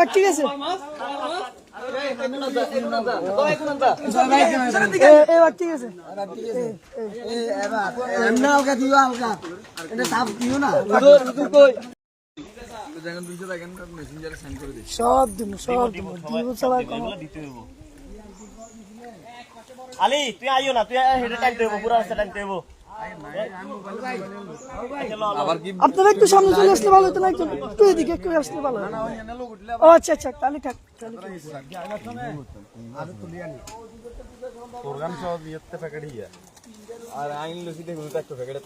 ঠিক আছে সব দিব আলি তুই আইও না, তুই হেডে টাইম দেবো, পুরো রাস্তা টাইম দেবো। আপনারা একটু সামনে চলে আসলে ভালো হতো না, একটু এদিকে একটু আসলে ভালো হতো। ও আচ্ছা আচ্ছা, তাহলে থাক। প্রোগ্রাম সহ বিয়েতে প্যাকেট আর আইন লসিতে গুলো একটা প্যাকেট